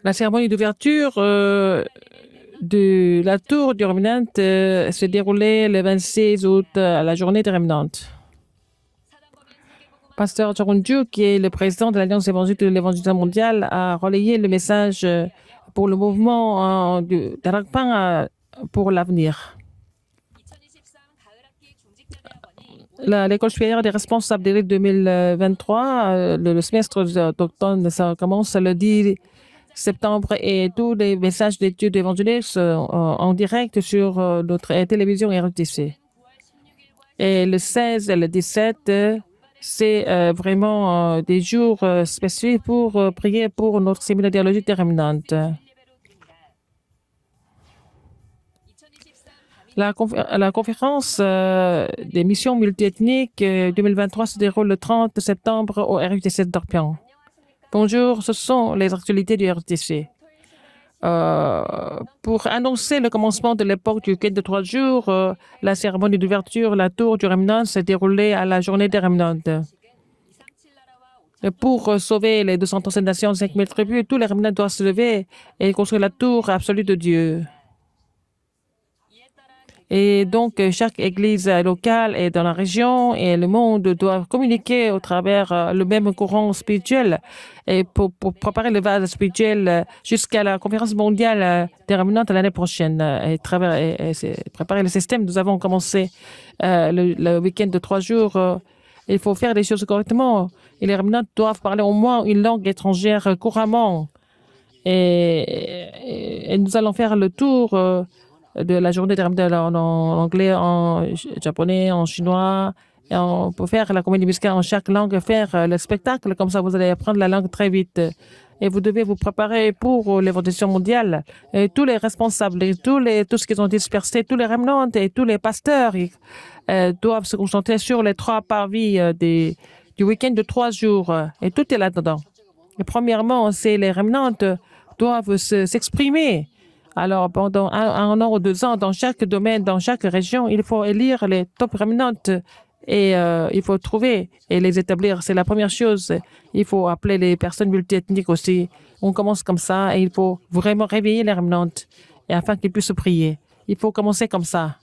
La cérémonie d'ouverture de la tour du Remnant s'est déroulée le 26 août à la journée des Remnants. Pasteur Chorunju, qui est le président de l'Alliance évangélique de l'évangélisation mondiale, a relayé le message pour le mouvement d'Arakpan pour l'avenir. L'école supérieure des responsables d'élite 2023, le semestre d'automne, ça commence le 10 septembre et tous les messages d'études évangéliques en direct sur notre télévision RTC. Et le 16 et le 17, c'est vraiment des jours spécifiques pour prier pour notre séminaire théologique déterminante. La conférence des missions multiethniques 2023 se déroule le 30 septembre au RUTC d'Orpian. Bonjour, ce sont les actualités du RUTC. Pour annoncer le commencement de l'époque du quai de 3 jours, la cérémonie d'ouverture, la tour du Remnant s'est déroulée à la journée des Remnants. Pour sauver les 237 nations, 5000 tribus, tous les Remnants doivent se lever et construire la tour absolue de Dieu. Et donc, chaque église locale et dans la région et le monde doivent communiquer au travers le même courant spirituel et pour préparer le vase spirituel jusqu'à la conférence mondiale des Remnants l'année prochaine et préparer le système. Nous avons commencé le week-end de 3 jours. Il faut faire les choses correctement et les Remnants doivent parler au moins une langue étrangère couramment. Et nous allons faire le tour de la journée des Remnants en anglais, en japonais, en chinois. Et on peut faire la comédie musicale en chaque langue, faire le spectacle. Comme ça, vous allez apprendre la langue très vite. Et vous devez vous préparer pour l'évolution mondiale. Et tous les responsables, tous ceux qui sont dispersés, tous les Remnants et tous les pasteurs doivent se concentrer sur les 3 parvis du week-end de 3 jours. Et tout est là-dedans. Et premièrement, c'est les Remnants doivent s'exprimer. Alors, pendant un an ou 2 ans, dans chaque domaine, dans chaque région, il faut élire les top Remnants et il faut trouver et les établir. C'est la première chose. Il faut appeler les personnes multiethniques aussi. On commence comme ça et il faut vraiment réveiller les Remnants et afin qu'ils puissent prier. Il faut commencer comme ça.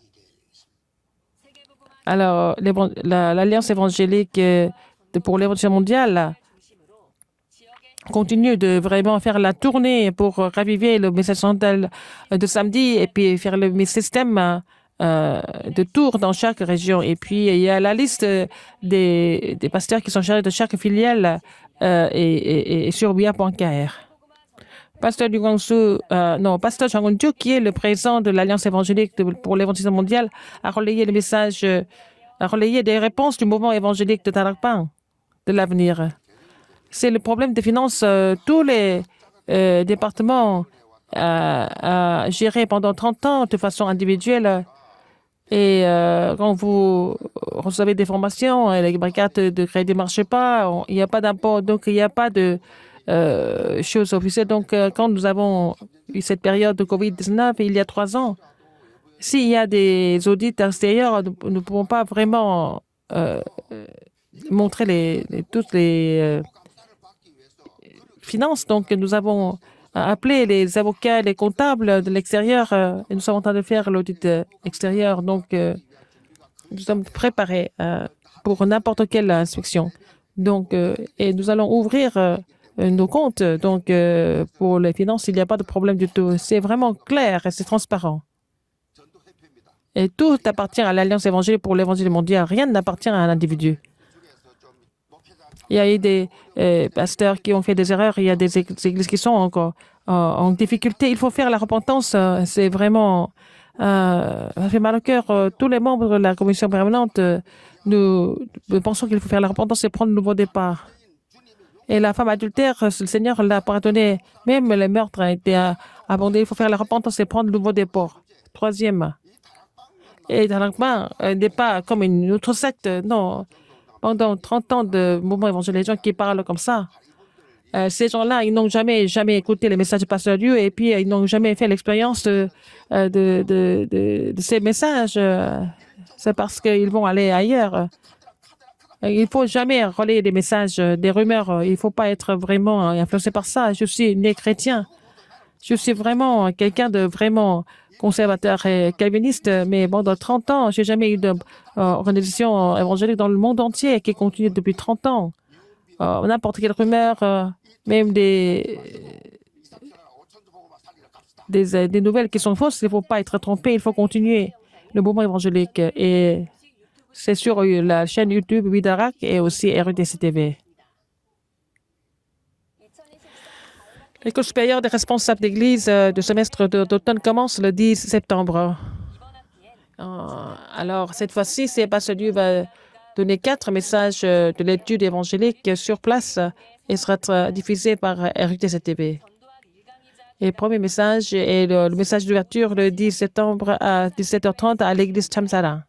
Alors, l'Alliance évangélique pour l'évolution mondiale continue de vraiment faire la tournée pour raviver le message central de samedi et puis faire le système de tours dans chaque région. Et puis, il y a la liste des pasteurs qui sont chargés de chaque filiale et sur bia.kr. Pasteur du Guangzhou, Pasteur Chang Won-ju, qui est le président de l'Alliance évangélique pour l'évangélisation mondiale, a relayé le message, a relayé des réponses du mouvement évangélique de Tarakpan de l'avenir. C'est le problème des finances. Tous les départements gérés pendant 30 ans de façon individuelle. Et quand vous recevez des formations, les brigades de crédit ne marchent pas, il n'y a pas d'impôt, donc il n'y a pas de choses officielles. Donc, quand nous avons eu cette période de COVID-19, il y a 3 ans, s'il y a des audits extérieurs, nous ne pouvons pas vraiment montrer toutes les finances. Donc, nous avons appelé les avocats, les comptables de l'extérieur et nous sommes en train de faire l'audit extérieur. Donc, nous sommes préparés pour n'importe quelle inspection. Donc, et nous allons ouvrir nos comptes. Donc, pour les finances, il n'y a pas de problème du tout. C'est vraiment clair et c'est transparent. Et tout appartient à l'Alliance évangélique pour l'évangile mondial. Rien n'appartient à un individu. Il y a eu des pasteurs qui ont fait des erreurs. Il y a des églises qui sont encore en difficulté. Il faut faire la repentance. C'est vraiment... ça fait mal au cœur. Tous les membres de la commission permanente, nous pensons qu'il faut faire la repentance et prendre un nouveau départ. Et la femme adultère, le Seigneur l'a pardonné. Même les meurtres ont été abandonnés. Il faut faire la repentance et prendre un nouveau départ. Troisième. Et Tarakpan n'est pas comme une autre secte. Non. Pendant 30 ans de mouvement évangélique, les gens qui parlent comme ça, ces gens-là, ils n'ont jamais écouté les messages du pasteur Dieu et puis ils n'ont jamais fait l'expérience de ces messages. C'est parce qu'ils vont aller ailleurs. Il ne faut jamais relayer des messages, des rumeurs. Il ne faut pas être vraiment influencé par ça. Je suis né chrétien. Je suis vraiment quelqu'un de vraiment conservateur et calviniste, mais bon, dans 30 ans, j'ai jamais eu d'organisation évangélique dans le monde entier qui continue depuis 30 ans. N'importe quelle rumeur, même des nouvelles qui sont fausses, il ne faut pas être trompé, il faut continuer le mouvement évangélique. Et c'est sur la chaîne YouTube Widarak et aussi RUTC TV. L'école supérieure des responsables d'église du semestre d'automne commence le 10 septembre. Alors, cette fois-ci, c'est Pasteur Dieu va donner 4 messages de l'étude évangélique sur place et sera diffusé par RUTC TV. Et le premier message est le message d'ouverture le 10 septembre à 17h30 à l'église Chamsara.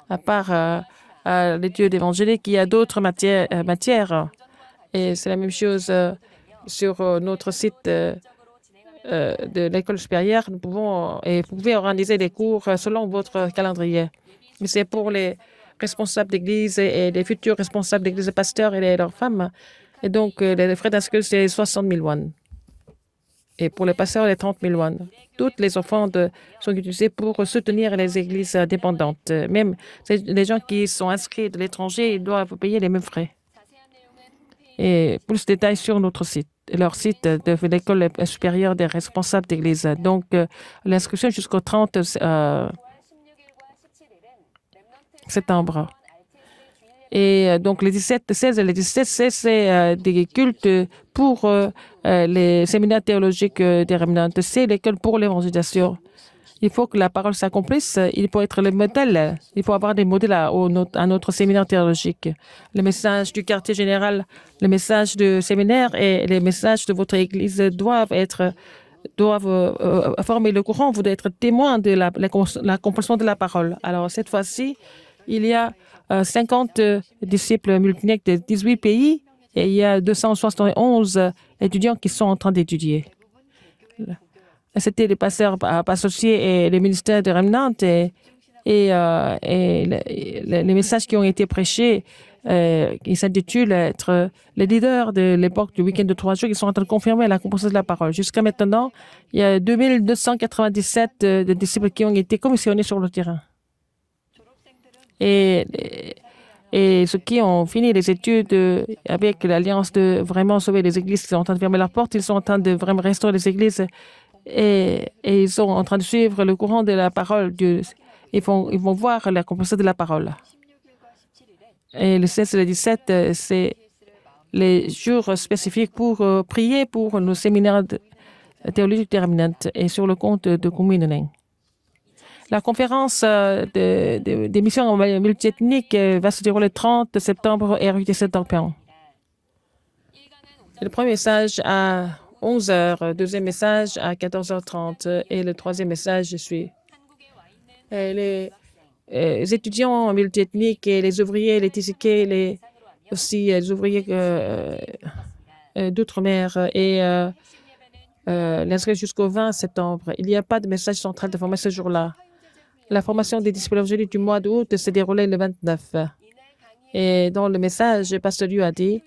À part l'étude évangélique, il y a d'autres matières. Et c'est la même chose sur notre site de l'école supérieure. Nous pouvons et vous pouvez organiser des cours selon votre calendrier. Mais c'est pour les responsables d'église et les futurs responsables d'église, pasteurs et leurs femmes. Et donc, les frais d'inscription, c'est 60 000 won. Et pour les pasteurs, les 30 000 won. Toutes les offrandes sont utilisées pour soutenir les églises dépendantes. Même les gens qui sont inscrits de l'étranger, ils doivent payer les mêmes frais. Et plus de détails sur notre site, leur site de l'école supérieure des responsables d'église. Donc, l'inscription jusqu'au 30 septembre. Et donc, les 17, 16 et les 17, c'est des cultes pour les séminaires théologiques des remnants. C'est l'école pour l'évangélisation. Il faut que la parole s'accomplisse. Il faut être le modèle. Il faut avoir des modèles à notre séminaire théologique. Le message du quartier général, le message du séminaire et les messages de votre église doivent former le courant. Vous devez être témoin de l'accomplissement de la parole. Alors, cette fois-ci, il y a 50 disciples multiniques de 18 pays et il y a 271 étudiants qui sont en train d'étudier. C'était les pasteurs associés et les ministères de Remnant et les messages qui ont été prêchés, ils s'intitulent être les leaders de l'époque du week-end de 3 jours. Ils sont en train de confirmer la composition de la parole. Jusqu'à maintenant, il y a 2297 de disciples qui ont été commissionnés sur le terrain. Et ceux qui ont fini les études avec l'Alliance de vraiment sauver les églises, qui sont en train de fermer leurs portes, ils sont en train de vraiment restaurer les églises et ils sont en train de suivre le courant de la parole. Ils vont voir la composition de la parole. Et le 16 et le 17, c'est les jours spécifiques pour prier pour nos séminaires théologiques terminantes et sur le compte de Kumineng. La conférence des missions multiethniques va se dérouler le 30 septembre et RUTC Tongpyeong. Le premier message à 11h, deuxième message à 14h30 et le troisième message, je suis les étudiants multiethniques et les ouvriers, les Tisiké, aussi les ouvriers d'outre-mer et l'inscrire jusqu'au 20 septembre. Il n'y a pas de message central de formation ce jour-là. La formation des disciples évangéliques du mois d'août s'est déroulée le 29. Et dans le message, Pasteur Liu a dit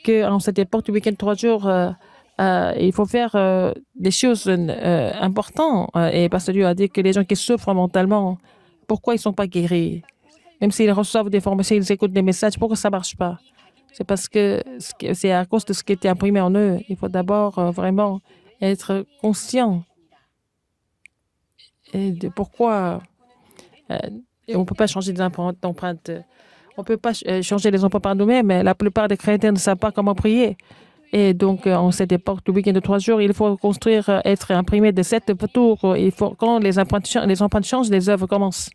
qu'en cette époque du week-end 3 jours, il faut faire des choses importantes. Et Pasteur Liu a dit que les gens qui souffrent mentalement, pourquoi ils ne sont pas guéris? Même s'ils reçoivent des formations, ils écoutent des messages, pourquoi ça ne marche pas? C'est parce que c'est à cause de ce qui était imprimé en eux. Il faut d'abord vraiment être conscient et de pourquoi on ne peut pas changer d'empreinte. On ne peut pas changer les empreintes par nous-mêmes. La plupart des chrétiens ne savent pas comment prier. Et donc, en cette époque du week-end de 3 jours, il faut construire, être imprimé de 7 tours. Il faut, quand les empreintes changent, les œuvres commencent.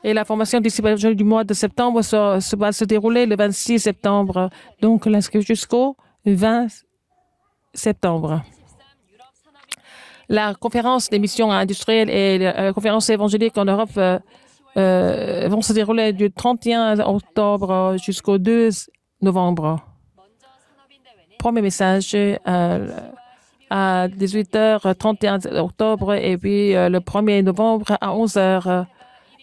Et la formation disciple du mois de septembre va se dérouler le 26 septembre. Donc, l'inscription jusqu'au 20 septembre. La conférence des missions industrielles et la conférence évangélique en Europe vont se dérouler du 31 octobre jusqu'au 2 novembre. Premier message à 18h, 31 octobre, et puis le 1er novembre à 11h.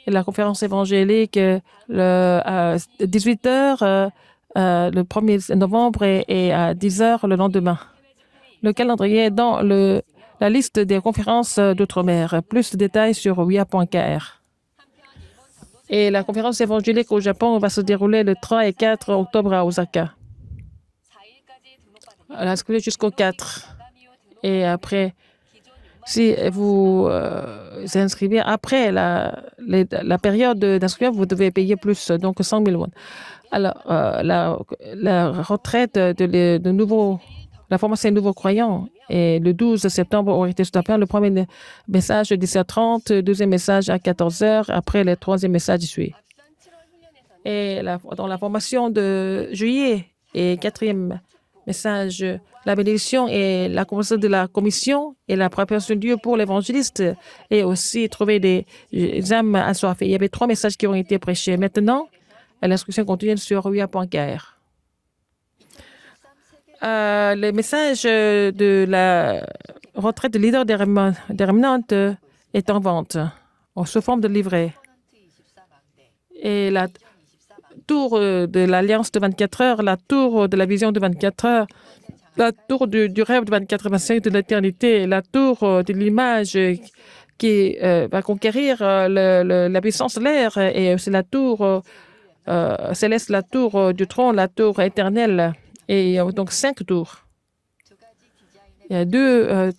La conférence évangélique, à 18h, le 1er novembre et à 10 heures le lendemain. Le calendrier est dans la liste des conférences d'outre-mer. Plus de détails sur oua.kr. Et la conférence évangélique au Japon va se dérouler le 3 et 4 octobre à Osaka. Inscrivez jusqu'au 4. Et après, si vous vous inscrivez après la période d'inscription, vous devez payer plus, donc 100 000 won. Alors, la retraite de nouveaux, la formation des nouveaux croyants, et le 12 septembre aurait été stoppé. Le premier message à 17h30, le deuxième message à 14h, après le troisième message suit. Et dans la formation de juillet et quatrième message, la bénédiction et la conversation de la commission et la préparation de Dieu pour l'évangéliste et aussi trouver des âmes assoiffées. Il y avait 3 messages qui ont été prêchés. Maintenant, l'inscription continue sur oua.kr. Le message de la retraite de leader des remnants est en vente sous forme de livret. Et la tour de l'Alliance de 24 heures, la tour de la vision de 24 heures, la tour du rêve de 24-25 de l'éternité, la tour de l'image qui va conquérir la puissance de l'air, et c'est la tour céleste, la tour du trône, la tour éternelle, et donc 5 tours. Il y a 2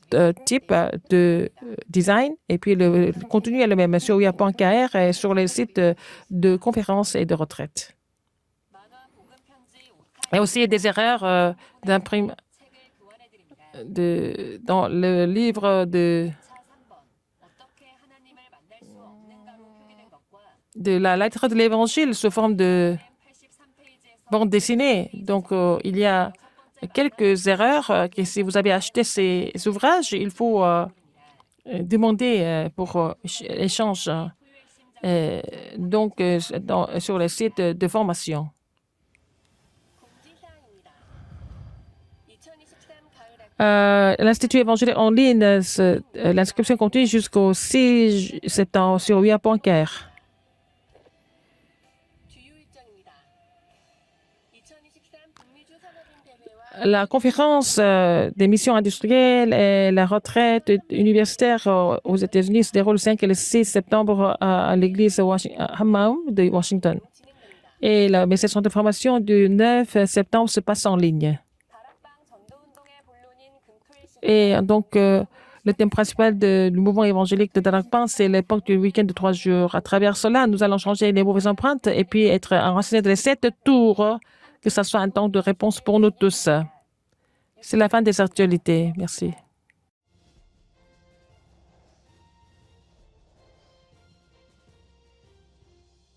types de design, et puis le contenu est le même sur oua.kr et sur les sites de conférences et de retraite. Il y a aussi des erreurs d'imprime dans le livre de la lettre de l'Évangile sous forme de bande dessinée. Donc, il y a quelques erreurs que si vous avez acheté ces ouvrages, il faut demander pour échange. Donc, sur les sites de formation. L'Institut évangélique en ligne, l'inscription continue jusqu'au 6 septembre sur oua.kr. La conférence des missions industrielles et la retraite universitaire aux États-Unis se déroule le 5 et le 6 septembre à l'église Hammaum de Washington. Et mes sessions de formation du 9 septembre se passent en ligne. Et donc, le thème principal du mouvement évangélique de Darakpan, c'est l'époque du week-end de 3 jours. À travers cela, nous allons changer les mauvaises empreintes et puis être renseignés dans les 7 tours, que ce soit un temps de réponse pour nous tous. C'est la fin des actualités. Merci.